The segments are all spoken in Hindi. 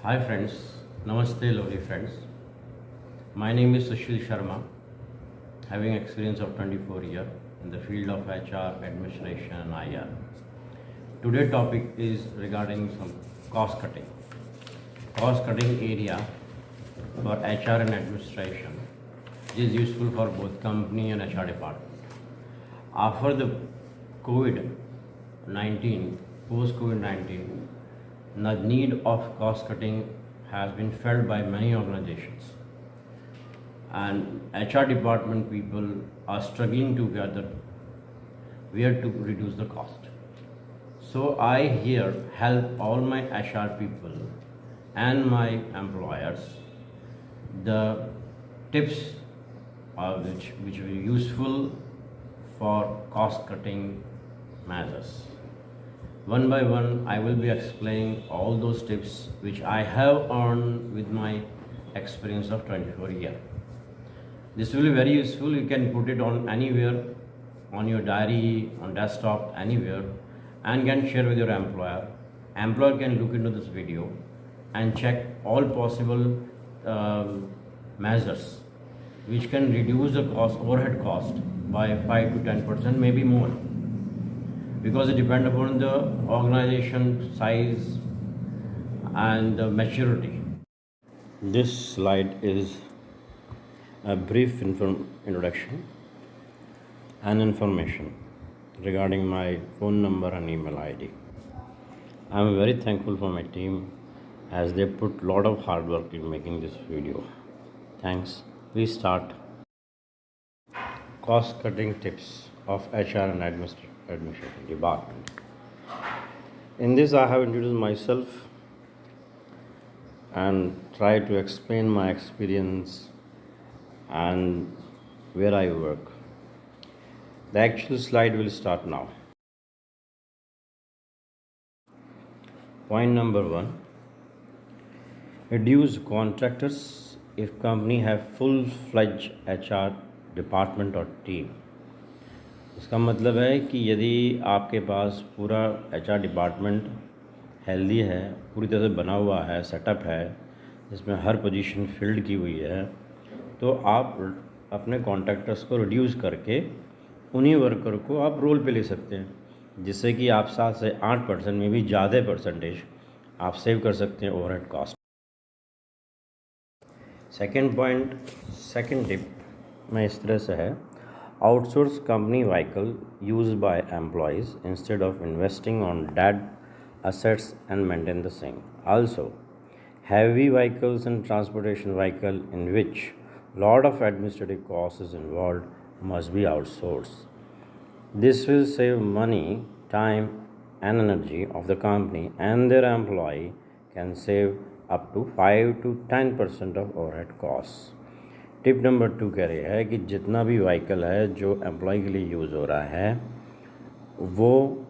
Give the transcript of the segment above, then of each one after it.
Hi friends, Namaste lovely friends. My name is Sushil Sharma, having experience of 24 years in the field of HR, administration and IR. Today's topic is regarding some cost cutting. Cost cutting area for HR and administration is useful for both company and HR department. After the COVID-19, post-COVID-19, the need of cost cutting has been felt by many organizations, and HR department people are struggling to gather where to reduce the cost. So I here help all my HR people and my employers the tips which will be useful for cost cutting measures. One by one, I will be explaining all those tips which I have earned with my experience of 24 years. This will be very useful. You can put it on anywhere, on your diary, on desktop, anywhere, and can share with your employer. Employer can look into this video and check all possible measures which can reduce the overhead cost by 5 to 10%, maybe more, because it depends upon the organization size and the maturity. This slide is a brief introduction and information regarding my phone number and email ID. I am very thankful for my team as they put a lot of hard work in making this video. Thanks. Please start. Cost cutting tips of HR and administration department. In this, I have introduced myself and try to explain my experience and where I work. The actual slide will start now. Point number 1: reduce contractors if company have full-fledged HR department और टीम। इसका मतलब है कि यदि आपके पास पूरा HR डिपार्टमेंट हेल्दी है, पूरी तरह से बना हुआ है, सेटअप है, जिसमें हर पोजीशन फिल्ड की हुई है, तो आप अपने कॉन्ट्रैक्टर्स को रिड्यूस करके उन्हीं वर्कर को आप रोल पे ले सकते हैं, जिससे कि आप 7 से 8% में भी ज़्यादा परसेंटेज आप सेव कर सकते हैं ओवरहेड कॉस्ट। सेकेंड टिप में इस तरह से है: outsource company vehicle use by employees instead of investing on dead assets and maintain the same. Also, heavy vehicles and transportation vehicle in which lot of administrative costs is involved must be outsourced. This will save money, time and energy of the company, and their employee can save up to 5 to 10% of overhead costs. Tip number 2 कह रही है कि जितना भी व्हीकल है जो एम्प्लॉय के लिए यूज़ हो रहा है, वो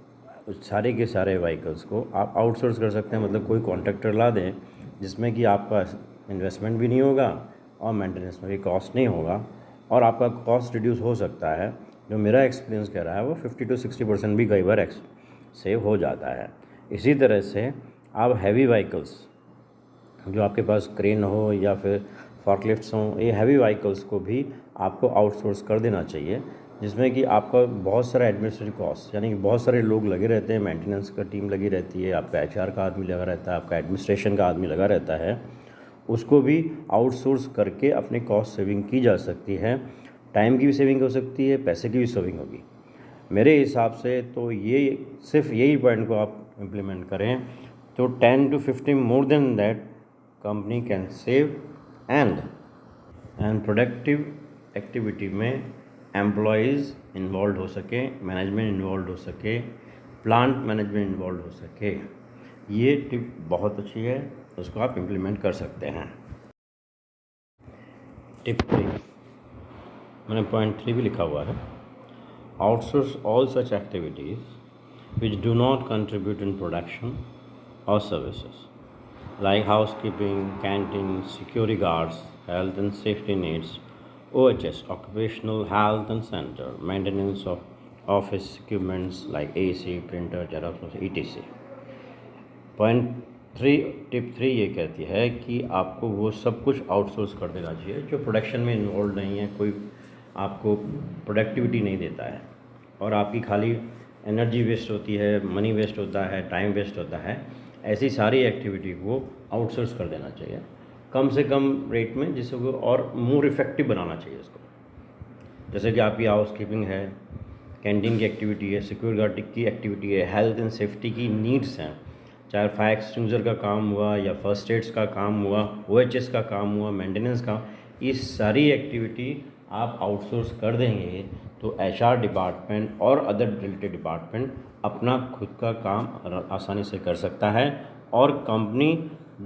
सारे के सारे व्हीकल्स को आप आउटसोर्स कर सकते हैं। मतलब कोई कॉन्ट्रैक्टर ला दें जिसमें कि आपका इन्वेस्टमेंट भी नहीं होगा और मेंटेनेंस में भी कॉस्ट नहीं होगा, और आपका कॉस्ट रिड्यूस हो सकता है। जो मेरा एक्सपीरियंस कह रहा है वो 50 to 60% भी कई बार सेव हो जाता है। इसी तरह से आप हैवी व्हीकल्स, जो आपके पास क्रेन हो या फिर फॉर्कलिफ्ट्स हों, ये हैवी व्हीकल्स को भी आपको आउटसोर्स कर देना चाहिए, जिसमें कि आपका बहुत सारा एडमिनिस्ट्रेटिव कॉस्ट, यानी कि बहुत सारे लोग लगे रहते हैं, मेंटेनेंस का टीम लगी रहती है, आपका HR का आदमी लगा रहता है, आपका एडमिनिस्ट्रेशन का आदमी लगा रहता है, उसको भी आउटसोर्स करके अपनी कॉस्ट सेविंग की जा सकती है। टाइम की भी सेविंग हो सकती है, पैसे की भी सेविंग होगी। मेरे हिसाब से तो ये सिर्फ यही पॉइंट को आप इम्प्लीमेंट करें तो 10 to 15 more than that company can save and productive activity में एम्प्लॉयज़ इन्वॉल्व हो सके, मैनेजमेंट इन्वॉल्व हो सके, प्लांट मैनेजमेंट इन्वॉल्व हो सके। ये टिप बहुत अच्छी है, उसको आप इम्प्लीमेंट कर सकते हैं। टिप 3, मैंने पॉइंट 3 भी लिखा हुआ है: outsource all such activities which do not contribute in production और services like housekeeping, canteen, security guards, health and safety needs, OHS, occupational health and center, maintenance of office equipments like AC, printer, Xerox, etc. Point tip 3 ये कहती है कि आपको वो सब कुछ आउटसोर्स कर देना चाहिए जो प्रोडक्शन में इन्वॉल्व नहीं है, कोई आपको प्रोडक्टिविटी नहीं देता है और आपकी खाली एनर्जी वेस्ट होती है, मनी वेस्ट होता है, टाइम वेस्ट होता है। ऐसी सारी एक्टिविटी को आउटसोर्स कर देना चाहिए कम से कम रेट में, जिसको और मोर इफ़ेक्टिव बनाना चाहिए इसको। जैसे कि आपकी हाउस कीपिंग है, कैंटीन की एक्टिविटी है, सिक्योरिटी की एक्टिविटी है, हेल्थ एंड सेफ्टी की नीड्स हैं, चाहे फायर एक्सटिंग्विशर का काम हुआ या फर्स्ट एड्स का काम हुआ, OHS का काम हुआ, मेंटेनेंस का, ये सारी एक्टिविटी आप आउटसोर्स कर देंगे तो HR डिपार्टमेंट और अदर रिलेटेड डिपार्टमेंट अपना खुद का काम आसानी से कर सकता है और कंपनी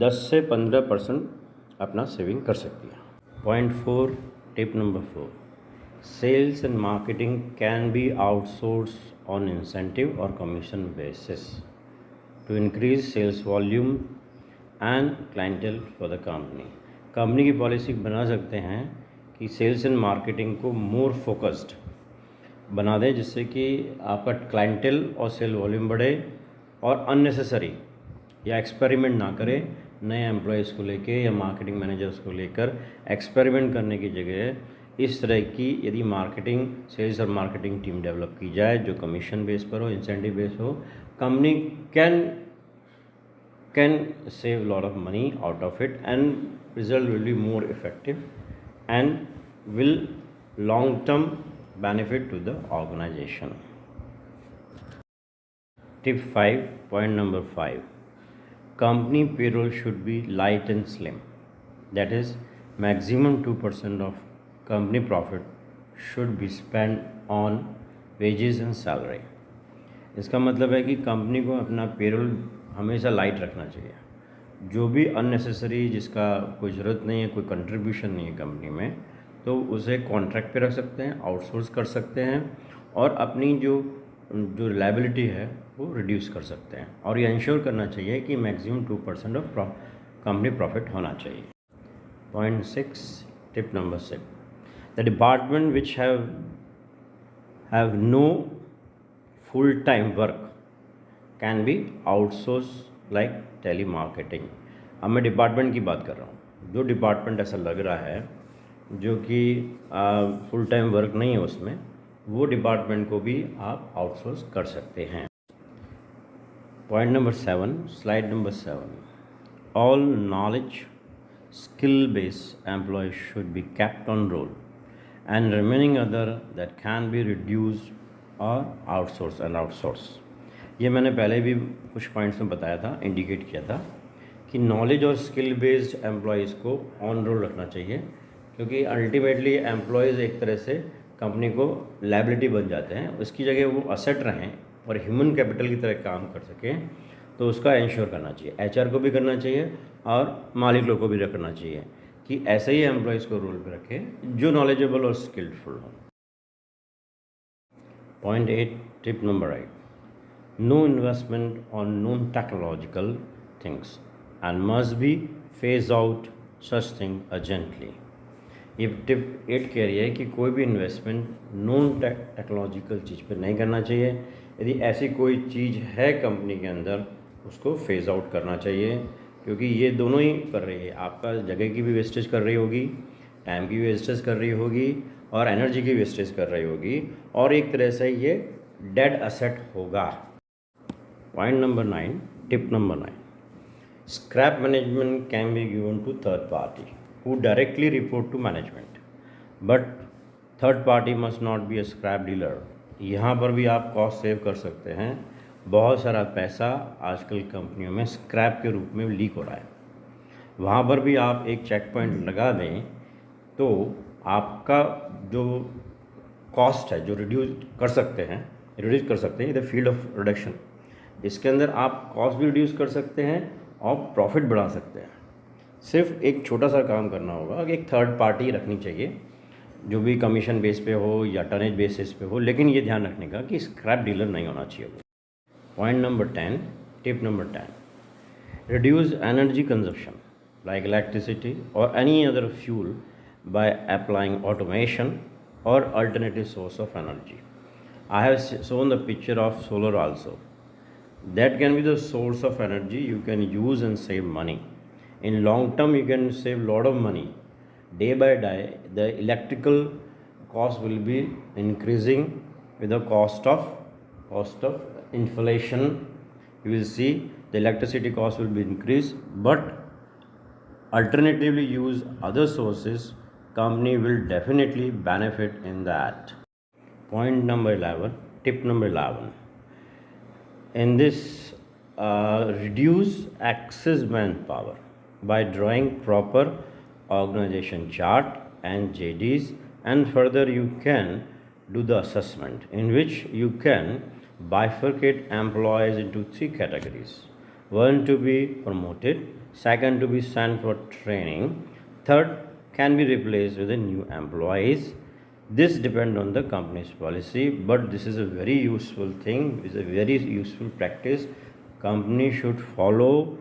10 से 15% अपना सेविंग कर सकती है। Point 4, tip number 4, sales and marketing can be outsource on incentive और commission basis to increase sales volume and clientele for the company. Company की पॉलिसी बना सकते हैं कि सेल्स एंड मार्केटिंग को मोर फोकस्ड बना दें, जिससे कि आपका क्लाइंटेल और सेल वॉल्यूम बढ़े और अननेसेसरी या एक्सपेरिमेंट ना करें नए एम्प्लॉयज़ को लेके या मार्केटिंग मैनेजर्स को लेकर एक्सपेरिमेंट करने की जगह इस तरह की यदि मार्केटिंग, सेल्स और मार्केटिंग टीम डेवलप की जाए जो कमीशन बेस पर हो, इंसेंटिव बेस हो, company can save a lot of money out of it and result will be more effective and will long term benefit to the organization. Tip 5, point number 5, company payroll should be light and slim, that is maximum 2% of company profit should be spent on wages and salary. इसका मतलब है कि कंपनी को अपना पेरोल हमेशा लाइट रखना चाहिए। जो भी अननेसेसरी, जिसका कोई ज़रूरत नहीं है, कोई कंट्रीब्यूशन नहीं है कंपनी में, तो उसे कॉन्ट्रैक्ट पे रख सकते हैं, आउटसोर्स कर सकते हैं और अपनी जो लायबिलिटी है वो रिड्यूस कर सकते हैं। और ये इंश्योर करना चाहिए कि मैक्सिमम 2% ऑफ कंपनी प्रॉफिट होना चाहिए। Point 6, tip number 6, the department which have no full time work can be outsource like telemarketing. अब मैं डिपार्टमेंट की बात कर रहा हूँ। जो डिपार्टमेंट ऐसा लग रहा है जो कि फुल टाइम वर्क नहीं है उसमें, वो डिपार्टमेंट को भी आप आउटसोर्स कर सकते हैं। Point number 7, slide number 7, all knowledge skill based employ should be kept on roll and remaining other that can be reduced और आउटसोर्स एंड आउटसोर्स। ये मैंने पहले भी कुछ पॉइंट्स में बताया था, इंडिकेट किया था कि नॉलेज और स्किल बेस्ड एम्प्लॉयज़ को ऑन रोल रखना चाहिए, क्योंकि अल्टीमेटली एम्प्लॉयज़ एक तरह से कंपनी को लायबिलिटी बन जाते हैं। उसकी जगह वो असेट रहें और ह्यूमन कैपिटल की तरह काम कर सकें, तो उसका इंश्योर करना चाहिए। HR को भी करना चाहिए और मालिक लोग को भी रखना चाहिए कि ऐसे ही एम्प्लॉयज़ को रोल पर रखें जो नॉलेजेबल और स्किल्डफुल हों। Point 8, tip number 8, no investment on known technological things and must be phased out such thing urgently. ये टिप 8 कह रही है कि कोई भी इन्वेस्टमेंट नॉन टेक्नोलॉजिकल चीज़ पर नहीं करना चाहिए। यदि ऐसी कोई चीज़ है कंपनी के अंदर, उसको फेज़ आउट करना चाहिए, क्योंकि ये दोनों ही कर रही है। आपका जगह की भी वेस्टेज कर रही होगी, टाइम की भी वेस्टेज कर रही होगी और एनर्जी की वेस्टेज कर रही होगी, और एक तरह से ये डेड असेट होगा। Point number 9, tip number 9, scrap management can be given to third party who directly report to management, but third party must not be a scrap dealer। यहाँ पर भी आप कॉस्ट सेव कर सकते हैं। बहुत सारा पैसा आजकल कंपनियों में स्क्रैप के रूप में लीक हो रहा है। वहाँ पर भी आप एक चेक पॉइंट लगा दें तो आपका जो कॉस्ट है जो रिड्यूस कर सकते हैं द फील्ड ऑफ रिडक्शन। इसके अंदर आप कॉस्ट भी रिड्यूस कर सकते हैं और प्रॉफिट बढ़ा सकते हैं। सिर्फ एक छोटा सा काम करना होगा कि एक थर्ड पार्टी रखनी चाहिए जो भी कमीशन बेस पे हो या टनेज बेसिस पे हो, लेकिन ये ध्यान रखने का कि स्क्रैप डीलर नहीं होना चाहिए। Point number 10, tip number 10, reduce energy consumption like electricity और any other fuel by applying automation or alternative source of energy. I have shown the picture of solar also. That can be the source of energy you can use and save money. In long term, you can save a lot of money. Day by day, the electrical cost will be increasing with the cost of inflation. You will see the electricity cost will be increased, but alternatively use other sources, company will definitely benefit in that. Point number 11, tip number 11. In this, reduce excess manpower by drawing proper organization chart and JDs, and further you can do the assessment in which you can bifurcate employees into three categories: one to be promoted, second to be sent for training, third can be replaced with a new employees. This depends on the company's policy, but this is a very useful thing, is a very useful practice company should follow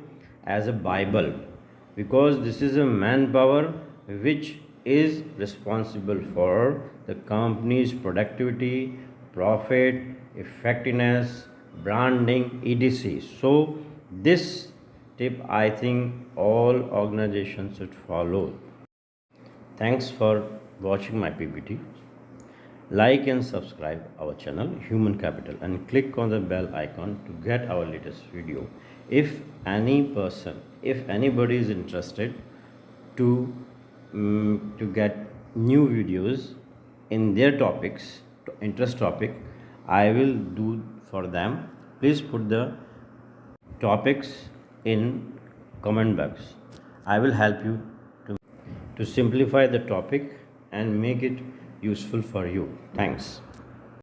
as a bible, because this is a manpower which is responsible for the company's productivity, profit, effectiveness, branding, etc. So this tip I think all organizations should follow. Thanks for watching my PPT. Like and subscribe our channel Human Capital and click on the bell icon to get our latest video. If anybody is interested to get new videos in their topics, interest topic, I will do for them. Please put the topics in comment box. I will help you to simplify the topic and make it useful for you. Thanks.